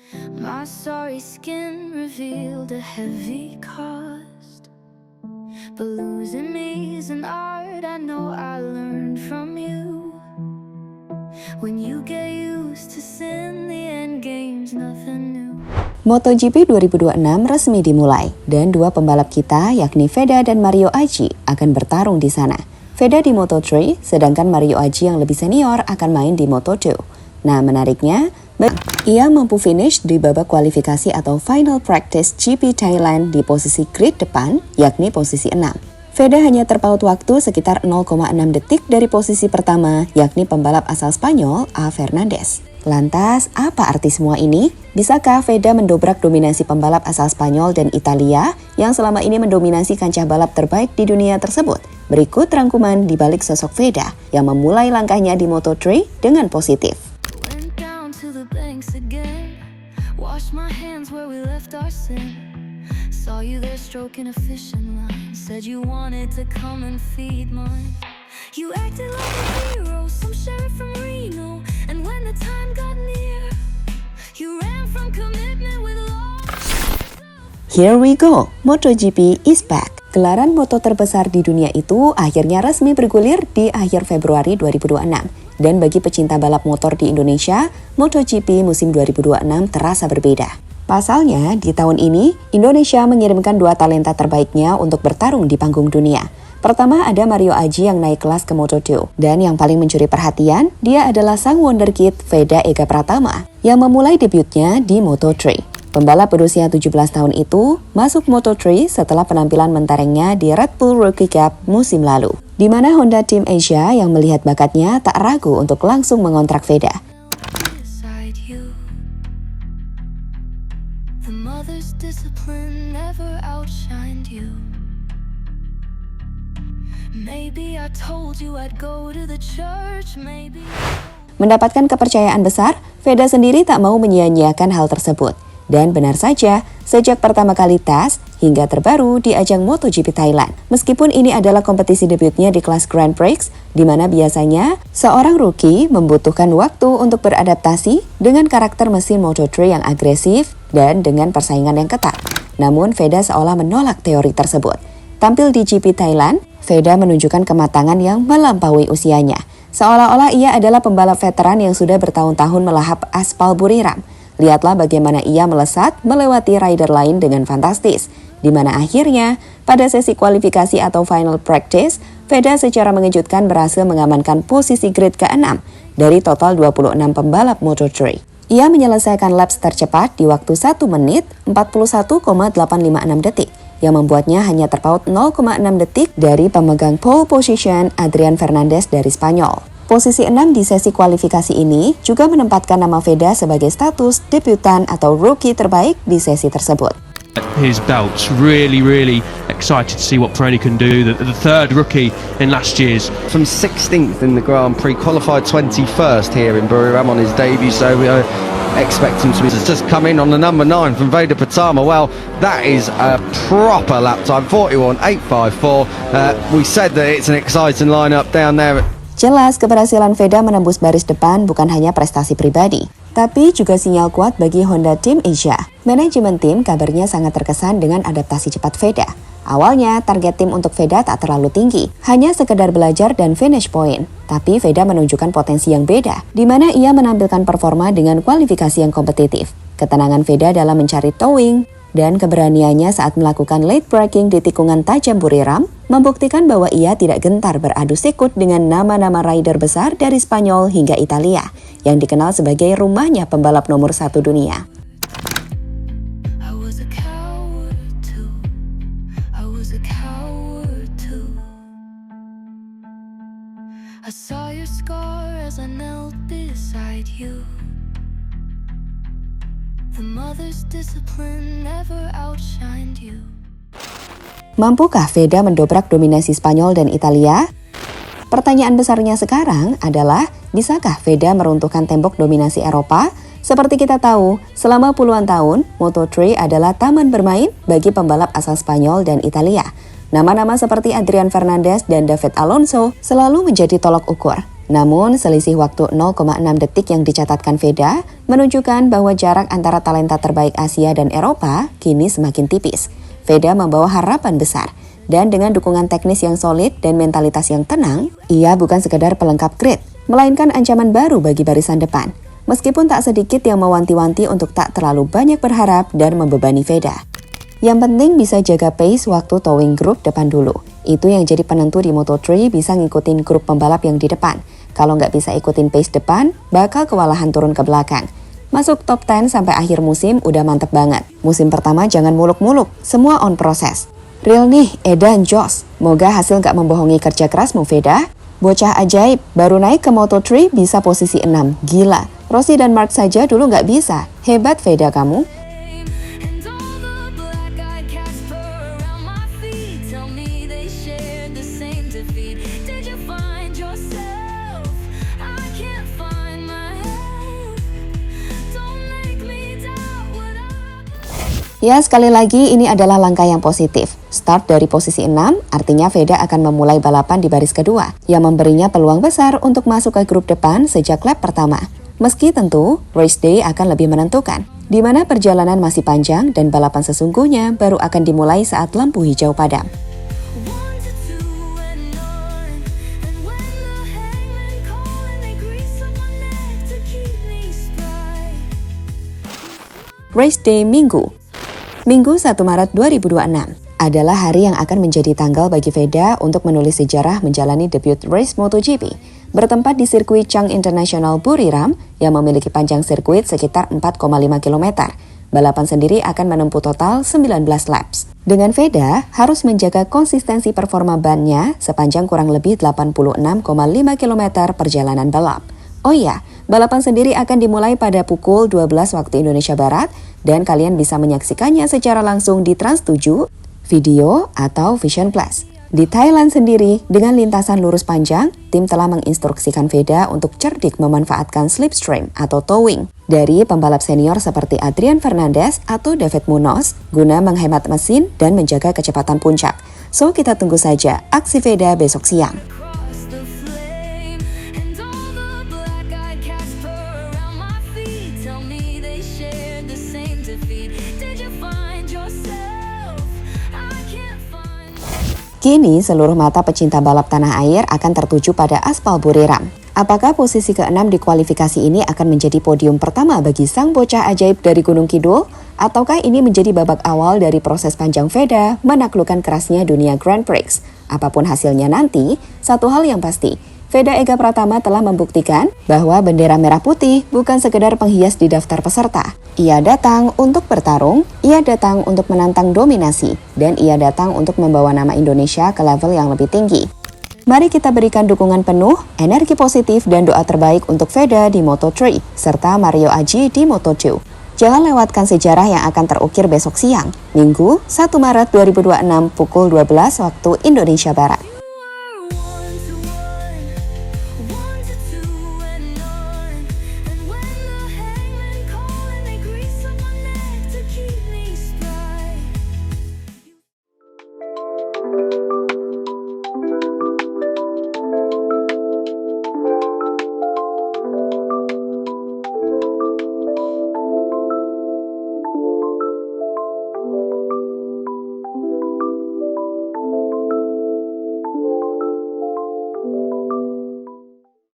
My sorry skin revealed a heavy cost, but losing me is an art I know I learned from you. When you get used to sin, the end game's nothing new. MotoGP 2026 resmi dimulai dan dua pembalap kita yakni Veda dan Mario Aggi akan bertarung di sana. Veda di Moto3, sedangkan Mario Aggi yang lebih senior akan main di Moto2. Nah, menariknya, ia mampu finish di babak kualifikasi atau final practice GP Thailand di posisi grid depan, yakni posisi 6. Veda hanya terpaut waktu sekitar 0,6 detik dari posisi pertama, yakni pembalap asal Spanyol, A. Fernandez. Lantas, apa arti semua ini? Bisakah Veda mendobrak dominasi pembalap asal Spanyol dan Italia yang selama ini mendominasi kancah balap terbaik di dunia tersebut? Berikut rangkuman di balik sosok Veda yang memulai langkahnya di Moto3 dengan positif. Wash my hands where we left our sin. Saw you there stroking a fishing line. Said you wanted to come and feed mine. You acted like a hero, some sheriff from Reno. And when the time got near, you ran from commitment with loss. Here we go, MotoGP is back. Gelaran moto terbesar di dunia itu akhirnya resmi bergulir di akhir Februari 2026. Dan bagi pecinta balap motor di Indonesia, MotoGP musim 2026 terasa berbeda. Pasalnya, di tahun ini, Indonesia mengirimkan dua talenta terbaiknya untuk bertarung di panggung dunia. Pertama ada Mario Aggi yang naik kelas ke Moto2. Dan yang paling mencuri perhatian, dia adalah sang wonderkid Veda Ega Pratama yang memulai debutnya di Moto3. Pembalap berusia 17 tahun itu masuk Moto3 setelah penampilan menterengnya di Red Bull Rookie Cup musim lalu, di mana Honda Team Asia yang melihat bakatnya tak ragu untuk langsung mengontrak Veda. Mendapatkan kepercayaan besar, Veda sendiri tak mau menyia-nyiakan hal tersebut. Dan benar saja, sejak pertama kali tes hingga terbaru di ajang MotoGP Thailand. Meskipun ini adalah kompetisi debutnya di kelas Grand Prix, di mana biasanya seorang rookie membutuhkan waktu untuk beradaptasi dengan karakter mesin Moto3 yang agresif dan dengan persaingan yang ketat. Namun Veda seolah menolak teori tersebut. Tampil di GP Thailand, Veda menunjukkan kematangan yang melampaui usianya. Seolah-olah ia adalah pembalap veteran yang sudah bertahun-tahun melahap aspal Buriram. Lihatlah bagaimana ia melesat melewati rider lain dengan fantastis, di mana akhirnya pada sesi kualifikasi atau final practice, Veda secara mengejutkan berhasil mengamankan posisi grid ke-6 dari total 26 pembalap Moto3. Ia menyelesaikan laps tercepat di waktu 1 menit 41,856 detik, yang membuatnya hanya terpaut 0,6 detik dari pemegang pole position Adrian Fernandez dari Spanyol. Posisi 6 di sesi kualifikasi ini juga menempatkan nama Veda sebagai status debutan atau rookie terbaik di sesi tersebut. His belts, really excited to see what Pirelli can do. The third rookie in last year's. From 16th in the Grand Prix, qualified 21st here in Buriram on his debut, so we expect him to just come in on the number 9 from Veda Pratama. Well, that is a proper lap time, 41.854. We said that it's an exciting lineup down there. Jelas keberhasilan Veda menembus baris depan bukan hanya prestasi pribadi, tapi juga sinyal kuat bagi Honda Team Asia. Manajemen tim kabarnya sangat terkesan dengan adaptasi cepat Veda. Awalnya target tim untuk Veda tak terlalu tinggi, hanya sekedar belajar dan finish point. Tapi Veda menunjukkan potensi yang beda, di mana ia menampilkan performa dengan kualifikasi yang kompetitif. Ketenangan Veda dalam mencari towing, dan keberaniannya saat melakukan late braking di tikungan tajam Buriram membuktikan bahwa ia tidak gentar beradu sikut dengan nama-nama rider besar dari Spanyol hingga Italia yang dikenal sebagai rumahnya pembalap nomor 1 dunia. Mampukah Veda mendobrak dominasi Spanyol dan Italia? Pertanyaan besarnya sekarang adalah, bisakah Veda meruntuhkan tembok dominasi Eropa? Seperti kita tahu, selama puluhan tahun, Moto3 adalah taman bermain bagi pembalap asal Spanyol dan Italia. Nama-nama seperti Adrian Fernandez dan David Alonso selalu menjadi tolok ukur. Namun, selisih waktu 0,6 detik yang dicatatkan Veda menunjukkan bahwa jarak antara talenta terbaik Asia dan Eropa kini semakin tipis. Veda membawa harapan besar, dan dengan dukungan teknis yang solid dan mentalitas yang tenang, ia bukan sekedar pelengkap grid, melainkan ancaman baru bagi barisan depan. Meskipun tak sedikit yang mewanti-wanti untuk tak terlalu banyak berharap dan membebani Veda. Yang penting bisa jaga pace waktu towing grup depan dulu. Itu yang jadi penentu di Moto3 bisa ngikutin grup pembalap yang di depan. Kalau nggak bisa ikutin pace depan, bakal kewalahan turun ke belakang. Masuk top 10 sampai akhir musim udah mantep banget. Musim pertama jangan muluk-muluk, semua on proses. Real nih, Edan Jos. Moga hasil nggak membohongi kerja kerasmu, Veda. Bocah ajaib, baru naik ke Moto3 bisa posisi 6. Gila, Rossi dan Mark saja dulu nggak bisa. Hebat, Veda kamu. And all the black-eyed Casper around my feet tell me they shared the same defeat. Did you find yourself? I can't find my head. Don't make me doubt what I... Ya, sekali lagi ini adalah langkah yang positif. Start dari posisi 6, artinya Veda akan memulai balapan di baris kedua, yang memberinya peluang besar untuk masuk ke grup depan sejak lap pertama. Meski tentu, race day akan lebih menentukan, di mana perjalanan masih panjang dan balapan sesungguhnya baru akan dimulai saat lampu hijau padam. 1 to 2 and on. And when the hangman call and they grease up my neck to keep me spry. Race day Minggu 1 Maret 2026 adalah hari yang akan menjadi tanggal bagi Veda untuk menulis sejarah menjalani debut race MotoGP. Bertempat di sirkuit Chang International Buriram yang memiliki panjang sirkuit sekitar 4,5 km. Balapan sendiri akan menempuh total 19 laps. Dengan Veda harus menjaga konsistensi performa bannya sepanjang kurang lebih 86,5 km perjalanan balap. Oh iya, balapan sendiri akan dimulai pada pukul 12 waktu Indonesia Barat dan kalian bisa menyaksikannya secara langsung di Trans 7, Video, atau Vision Plus. Di Thailand sendiri, dengan lintasan lurus panjang, tim telah menginstruksikan Veda untuk cerdik memanfaatkan slipstream atau towing dari pembalap senior seperti Adrian Fernandez atau David Munoz guna menghemat mesin dan menjaga kecepatan puncak. So, kita tunggu saja aksi Veda besok siang. Across the flame. And all the black-eyed Casper around my feet tell me they shared the same defeat. Did you find yourself? I can't find... Kini seluruh mata pecinta balap tanah air akan tertuju pada aspal Buriram. Apakah posisi ke-6 di kualifikasi ini akan menjadi podium pertama bagi sang bocah ajaib dari Gunung Kidul? Ataukah ini menjadi babak awal dari proses panjang Veda menaklukkan kerasnya dunia Grand Prix? Apapun hasilnya nanti, satu hal yang pasti, Veda Ega Pratama telah membuktikan bahwa bendera merah putih bukan sekedar penghias di daftar peserta. Ia datang untuk bertarung, ia datang untuk menantang dominasi, dan ia datang untuk membawa nama Indonesia ke level yang lebih tinggi. Mari kita berikan dukungan penuh, energi positif, dan doa terbaik untuk Veda di Moto3, serta Mario Aji di Moto2. Jangan lewatkan sejarah yang akan terukir besok siang, Minggu 1 Maret 2026 pukul 12 waktu Indonesia Barat.